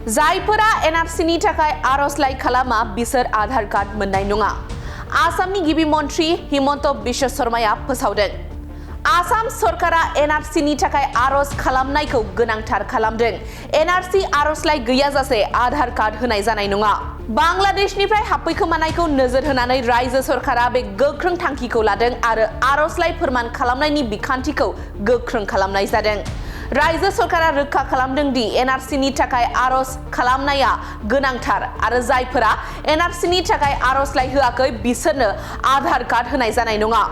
जायफोरा एनआरसीनि थाखाय आर'जलाइ खालामा बिसोर आधार कार्ड मोननाय नङा। आसामनि गिबि मन्थ्रि हिमन्त बिश्व शर्माया फोसावदों। आसाम सरकारा एनआरसीनि थाखाय आर'ज खालामनायखौ गोनांथार खालामदों। एनआरसी आर'जलाइ गैयाजासे आधार कार्ड होनाय जानाय नङा। बांलादेशनिफ्राय हाबफैखोमानायखौ नोजोर होनानै रायजो सरकारा बे गोख्रों थांखिखौ लादों आरो आर'जलाइ फोरमान खालामनायनि बिखान्थिखौ गोख्रों खालामनाय जादों। रायजो सरकारा रोखा खालामदों दि एनआरसीनि थाखाय आर'ज खालामनाया गोनांथार आरो जायफोरा एनआरसीनि थाखाय आर'जलाइ होआखै बिसोरनो आधार कार्ड होनाय जानाय नङा।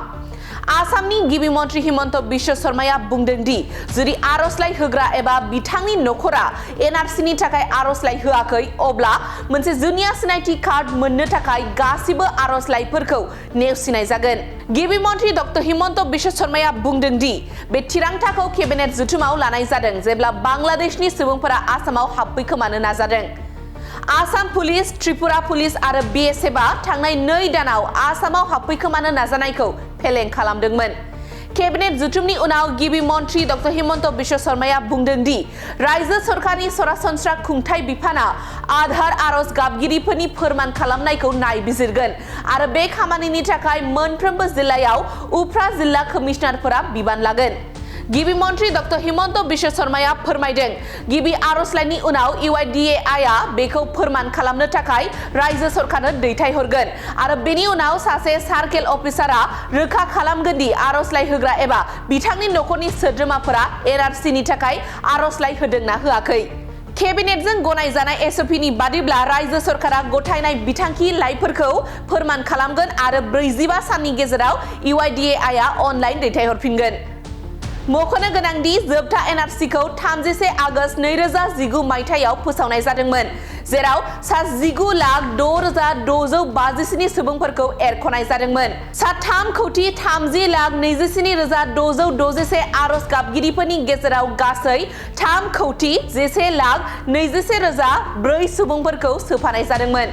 आसामनि गिबि मन्थ्रि हिमन्त बिश्व शर्माया बुंदों दि जुदि आर'जलाइ होग्रा एबा बिथांनि नखरा एनआरसीनि थाखाय आर'जलाइ होआखै अब्ला मोनसे जुनिया सिनायथि कार्ड मोननो थाखाय गासिबो आर'जलाइफोरखौ नेवसिनाय जागोन। गिबि मन्थ्रि डक्टर हिमन्त बिश्व शर्माया बुंदों दि बे थिरांथाखौ केबिनेट जथुमाव लानाय जादों जेब्ला बांलादेशनि सुबुंफोरा आसामाव हाबफैखोमानो नाजादों। आसाम पुलिस, त्रिपुरा पुलिस आरो BSFआ थांनाय 2 दानाव आसामाव हाबफैखोमानो नाजानायखौ फेलें खालामदोंमोन। केबिनेट जथुमनि उनाव गिबि मन्थ्रि डक्टर हिमन्त बिश्व शर्माया बुंदों दि रायजो सरकारनि सरासनस्रा खुंथाय बिफाना आधार आर'ज गाबगिरिफोरनि फोरमान खालामनायखौ नायबिजिरगोन आरो बे खामानिनि थाखाय मोनफ्रोमबो जिल्लायाव उफ्रा जिल्ला कमिशनारफोरा बिबान लागोन। गिबि मन्थ्रि डक्टर हिमन्त बिश्व शर्माया फोरमायदों गिबि आर'जलाइनि उनाव UIDAIआ बेखौ फोरमान खालामनो थाखाय रायजो सरकारनो दैथायहरगोन आरो बेनि उनाव सासे सार्केल अफिसारआ रोखा खालामगोन दि आर'जलाइ होग्रा एबा बिथांनि नखरनि सोद्रोमाफोरा एनआरसीनि थाखाय आर'जलाइ होदोंना होआखै। केबिनेटजों गनायजानाय SOPनि बादिब्ला रायजो सरकारा गथायनाय बिथांखि लाइफोरखौ फोरमान खालामगोन आरो 45 साननि गेजेराव UIDAIआ अनलाइन दैथायहरफिनगोन। मख'नो गोनांदि जोबथा एनआरसीखौ 31 आगस्त 2019 मायथाइयाव फोसावनाय जादोंमोन, जेराव सा 19,06,657 सुबुंफोरखौ एरख'नाय जादोंमोन। सा 3,30,27,661 आर'ज गाबगिरिफोरनि गेजेराव गासै 3,11,21,004 सुबुंफोरखौ सोफानाय जादोंमोन।